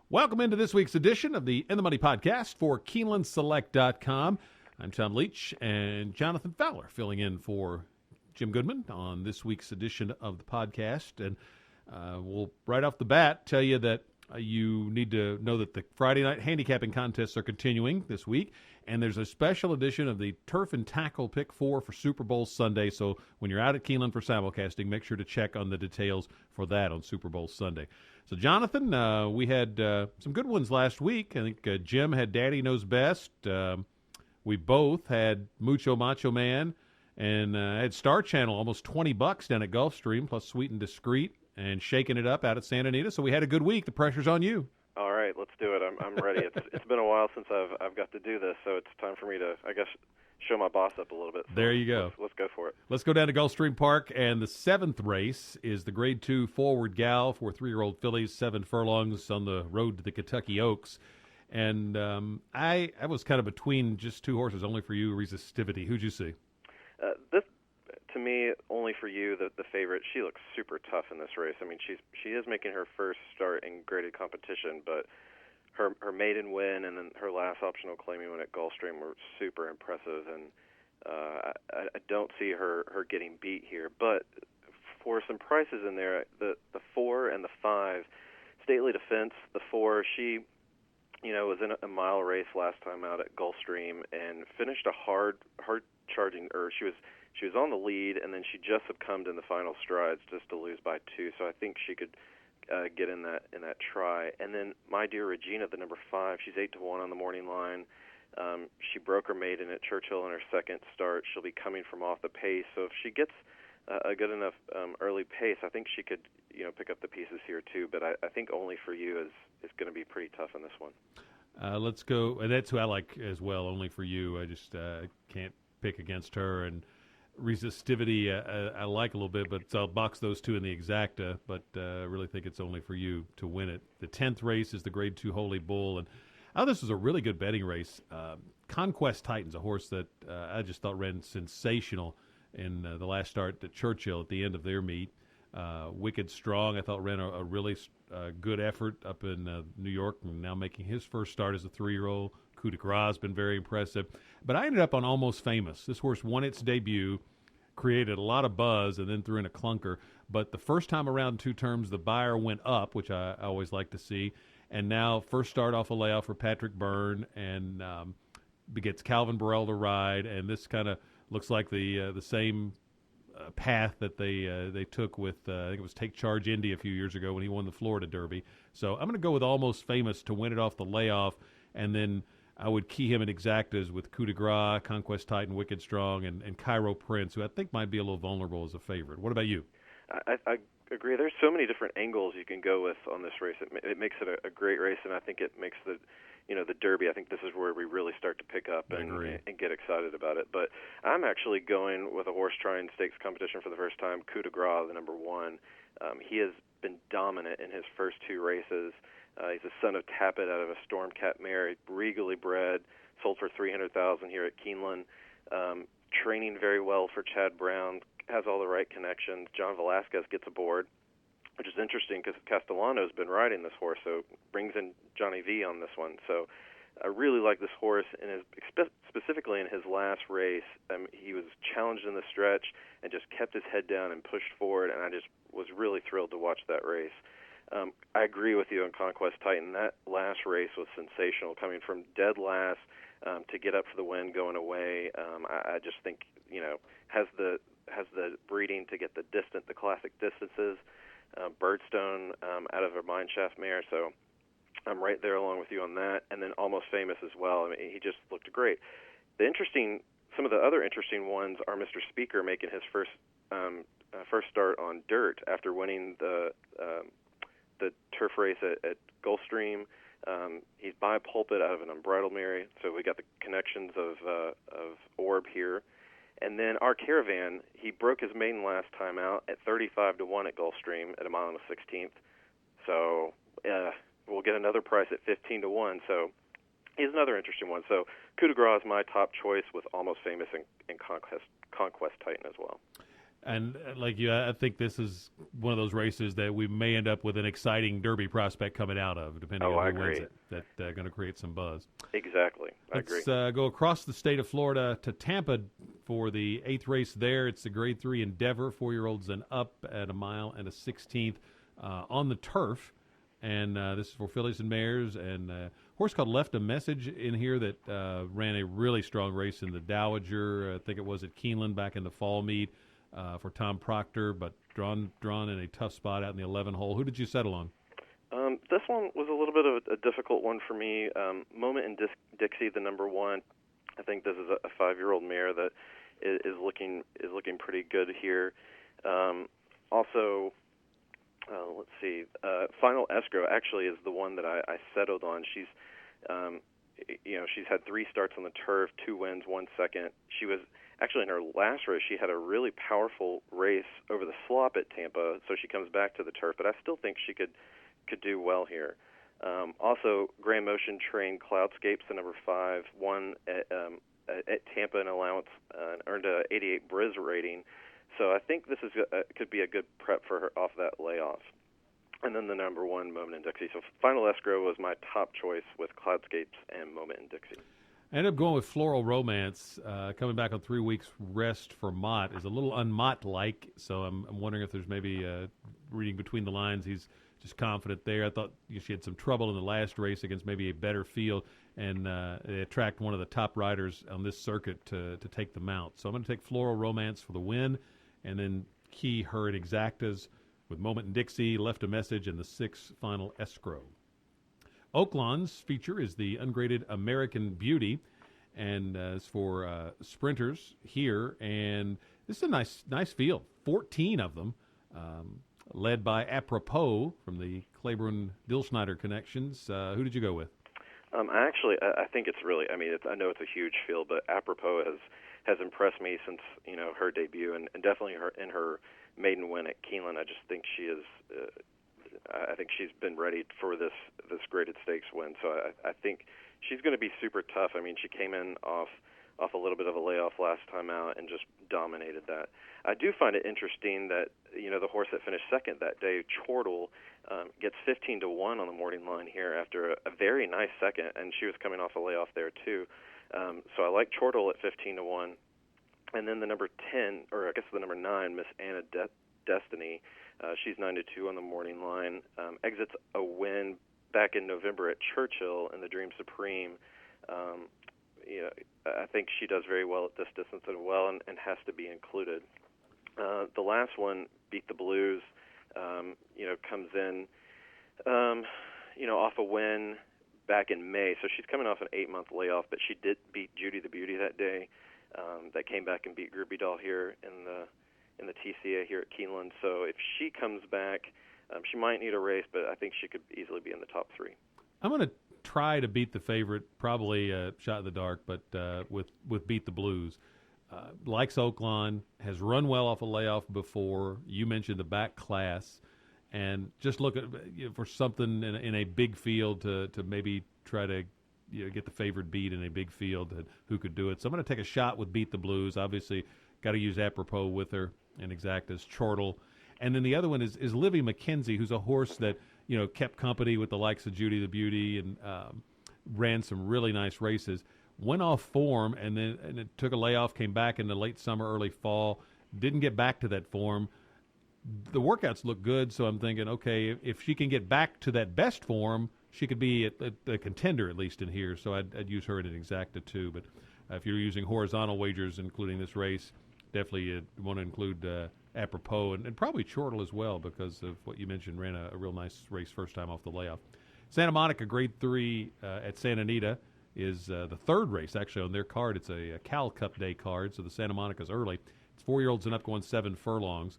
Welcome into this week's edition of the In the Money podcast for KeenelandSelect.com. I'm Tom Leach and Jonathan Fowler filling in for Jim Goodman on this week's edition of the podcast. And we'll right off the bat tell you that you need to know that the Friday night handicapping contests are continuing this week. And there's a special edition of the Turf and Tackle Pick 4 for Super Bowl Sunday. So when you're out at Keeneland for simulcasting, make sure to check on the details for that on Super Bowl Sunday. So, Jonathan, we had some good ones last week. I think Jim had Daddy Knows Best. We both had Mucho Macho Man and had Star Channel almost $20 down at Gulfstream, plus Sweet and Discreet and Shaking It Up out at Santa Anita. So we had a good week. The pressure's on you. All right, let's do it. I'm ready. It's been a while since I've got to do this, so it's time for me to, I guess, show my boss up a little bit. So there you go. Let's go for it. Let's go down to Gulfstream Park, and the seventh race is the Grade 2 Forward Gal for 3-year-old fillies, 7 furlongs on the road to the Kentucky Oaks. And I was kind of between just two horses, Only for You, Resistivity. Who'd you see? This, to me, Only for You, the favorite. She looks super tough in this race. I mean, she is making her first start in graded competition, but her maiden win and then her last optional claiming win at Gulfstream were super impressive, and I don't see her getting beat here. But for some prices in there, the 4 and the 5, Stately Defense, the 4, she was in a mile race last time out at Gulfstream and finished a hard charging, or she was on the lead, and then she just succumbed in the final strides just to lose by 2. So I think she could get in that try. And then My Dear Regina, the number 5, she's 8-1 on the morning line. She broke her maiden at Churchill in her second start. She'll be coming from off the pace. So if she gets a good enough early pace, I think she could pick up the pieces here too. But I think Only for You is going to be pretty tough in this one. Let's go. And that's who I like as well, Only for You. I just can't pick against her. And Resistivity, I like a little bit, but I'll box those two in the exacta, but I really think it's Only for You to win it. The 10th race is the Grade 2 Holy Bull, and this was a really good betting race. Conquest Titan's a horse that I just thought ran sensational in the last start at Churchill at the end of their meet. Wicked Strong, I thought, ran a really good effort up in New York, and now making his first start as a 3-year-old. Coup de Grace has been very impressive. But I ended up on Almost Famous. This horse won its debut, created a lot of buzz, and then threw in a clunker. But the first time around 2 terms, the buyer went up, which I always like to see. And now first start off a layoff for Patrick Byrne, and gets Calvin Burrell to ride. And this kind of looks like the same path that they took with, I think it was Take Charge Indy a few years ago when he won the Florida Derby. So I'm going to go with Almost Famous to win it off the layoff, and then I would key him in exactas with Coup de Grace, Conquest Titan, Wicked Strong, and Cairo Prince, who I think might be a little vulnerable as a favorite. What about you? I agree. There's so many different angles you can go with on this race. It makes it a great race, and I think it makes the Derby. I think this is where we really start to pick up and get excited about it. But I'm actually going with a horse trying stakes competition for the first time, Coup de Grace, the number 1. He has been dominant in his first 2 races. He's a son of Tappet out of a Stormcat mare, regally bred, sold for $300,000 here at Keeneland. Training very well for Chad Brown, has all the right connections. John Velasquez gets aboard, which is interesting because Castellano's been riding this horse, so brings in Johnny V on this one. So I really like this horse, and specifically in his last race, he was challenged in the stretch and just kept his head down and pushed forward, and I just was really thrilled to watch that race. I agree with you on Conquest Titan. That last race was sensational, coming from dead last to get up for the win going away. I just think has the breeding to get the classic distances. Birdstone out of a Mineshaft mare, so I'm right there along with you on that. And then Almost Famous as well. I mean, he just looked great. Some of the other interesting ones are Mr. Speaker making his first start on dirt after winning the turf race at Gulfstream. He's by Pulpit out of an Unbridled mare, so we got the connections of Orb here. And then Our Caravan, he broke his maiden last time out at 35-1 at Gulfstream at 1 16th. So we'll get another price at 15-1. So he's another interesting one. So Coup de Grace is my top choice with Almost Famous and Conquest Titan as well. And like you, I think this is one of those races that we may end up with an exciting Derby prospect coming out of, depending on who wins it. That's going to create some buzz. Exactly. I agree. Let's go across the state of Florida to Tampa for the 8th race there. It's the Grade 3 Endeavor, 4-year-olds and up at 1 mile and a 16th on the turf. And this is for fillies and mares. And a horse called Left a Message in here that ran a really strong race in the Dowager. I think it was at Keeneland back in the fall meet for Tom Proctor, but drawn in a tough spot out in the 11 hole. Who did you settle on? This one was a little bit of a difficult one for me. Moment in Dixie, the number 1. I think this is a 5-year-old mare that is looking pretty good here. Also, let's see. Final Escrow actually is the one that I settled on. She's she's had 3 starts on the turf, 2 wins, 1 second. She was actually in her last race. She had a really powerful race over the slop at Tampa, so she comes back to the turf. But I still think she could do well here. Also, Grand Motion trained Cloudscapes, the number 5, won at Tampa in allowance and earned a 88 Briz rating. So I think this is could be a good prep for her off that layoff. And then the number 1, Moment in Dixie. So Final Escrow was my top choice with Cloudscapes and Moment in Dixie. I ended up going with Floral Romance. Coming back on 3 weeks rest for Mott is a little un-Mott-like, so I'm wondering if there's maybe reading between the lines. He's just confident there. I thought she had some trouble in the last race against maybe a better field, and they attract one of the top riders on this circuit to take the mount. So I'm going to take Floral Romance for the win, and then key her in Exactas with Moment in Dixie, Left a Message, and the 6 Final Escrow. Oaklawn's feature is the ungraded American Beauty, and it's for sprinters here. And this is a nice field, 14 of them, led by Apropos from the Claiborne-Dilschneider connections. Who did you go with? I think it's really. I mean, I know it's a huge field, but Apropos has impressed me since her debut, and definitely her maiden win at Keeneland. I just think she is. I think she's been ready for this graded stakes win. So I think she's going to be super tough. I mean, she came in off a little bit of a layoff last time out and just dominated that. I do find it interesting that the horse that finished second that day, Chortle, gets 15 to 1 on the morning line here after a very nice second, and she was coming off a layoff there too. So I like Chortle at 15 to 1, and then the number 10, or I guess the number 9, Miss Anna Destiny. She's 9 to 2 on the morning line. Exits a win back in November at Churchill in the Dream Supreme. I think she does very well at this distance as well, and has to be included. The last one, Beat the Blues, comes in, off a win back in May. So she's coming off an 8-month layoff, but she did beat Judy the Beauty that day. That came back and beat Groupie Doll here in the TCA here at Keeneland. So if she comes back, she might need a race, but I think she could easily be in the top 3. I'm going to try to beat the favorite, probably shot in the dark, but with Beat the Blues. Likes Oaklawn, has run well off a layoff before. You mentioned the back class, and just look at for something in a big field to maybe try to get the favorite beat in a big field. Who could do it? So I'm going to take a shot with Beat the Blues. Obviously, got to use Apropos with her and Exactas, Chortle. And then the other one is Livy McKenzie, who's a horse that kept company with the likes of Judy the Beauty and ran some really nice races. Went off form and it took a layoff, came back in the late summer, early fall. Didn't get back to that form. The workouts look good, so I'm thinking, okay, if she can get back to that best form, she could be a contender at least in here. So I'd use her in an Exacta too. But if you're using horizontal wagers, including this race, definitely want to include Apropos and probably Chortle as well because of what you mentioned, ran a real nice race first time off the layoff. Santa Monica Grade 3 at Santa Anita is the third race actually on their card. It's a Cal Cup Day card, so the Santa Monica's early. It's 4-year-olds and up going 7 furlongs.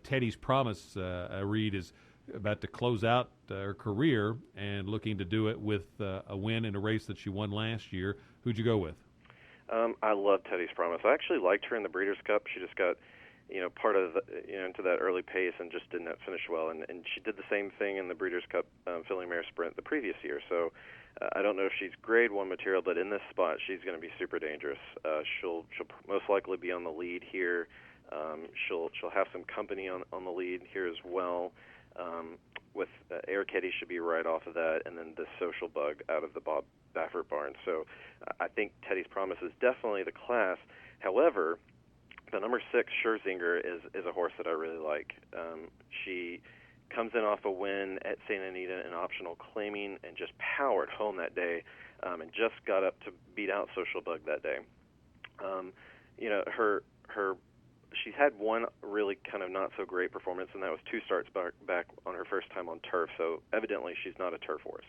Teddy's Promise, Reed, is about to close out her career and looking to do it with a win in a race that she won last year. Who'd you go with? I love Teddy's Promise. I actually liked her in the Breeders' Cup. She just got, part of into that early pace and just didn't finish well. And she did the same thing in the Breeders' Cup Filly Mare Sprint the previous year. So I don't know if she's Grade 1 material, but in this spot she's going to be super dangerous. She'll most likely be on the lead here. She'll have some company on the lead here as well. With Air Kitty should be right off of that, and then the Social Bug out of the Bob Baffert barn. So I think Teddy's Promise is definitely the class. However, the number 6 Scherzinger is a horse that I really like. She comes in off a win at Santa Anita in optional claiming and just powered home that day, and just got up to beat out Social Bug that day. She's had one really kind of not so great performance, and that was 2 starts back on her first time on turf. So evidently she's not a turf horse.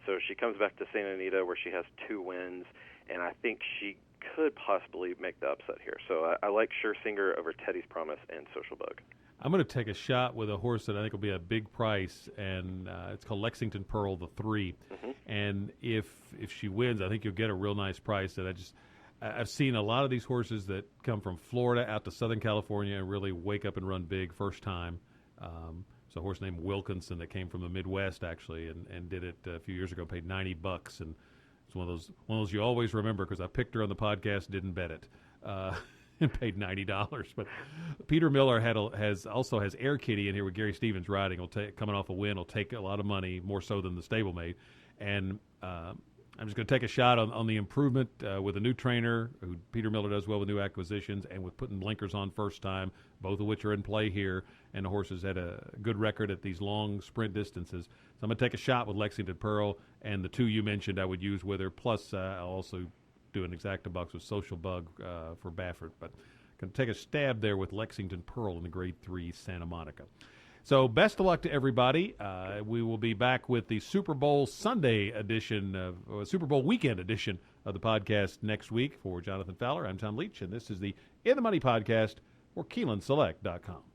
So she comes back to Santa Anita where she has 2 wins, and I think she could possibly make the upset here. So I like Scherzinger over Teddy's Promise and Social Bug. I'm going to take a shot with a horse that I think will be a big price, and it's called Lexington Pearl, the 3. Mm-hmm. And if she wins, I think you'll get a real nice price. And I've seen a lot of these horses that come from Florida out to Southern California and really wake up and run big first time. It's a horse named Wilkinson that came from the Midwest, actually, and did it a few years ago, paid $90, and it's one of those you always remember because I picked her on the podcast, didn't bet it, and paid $90. But Peter Miller has Air Kitty in here with Gary Stevens riding. Coming off a win, will take a lot of money, more so than the stablemate, and I'm just going to take a shot on the improvement with a new trainer who Peter Miller does well with new acquisitions, and with putting blinkers on first time, both of which are in play here, and the horses had a good record at these long sprint distances. So I'm going to take a shot with Lexington Pearl, and the 2 you mentioned I would use with her, plus I'll also do an exacta box with Social Bug for Baffert, but going to take a stab there with Lexington Pearl in the Grade 3 Santa Monica. So best of luck to everybody. We will be back with the Super Bowl Sunday edition, Super Bowl weekend edition of the podcast next week. For Jonathan Fowler, I'm Tom Leach, and this is the In the Money podcast for KeenelandSelect.com.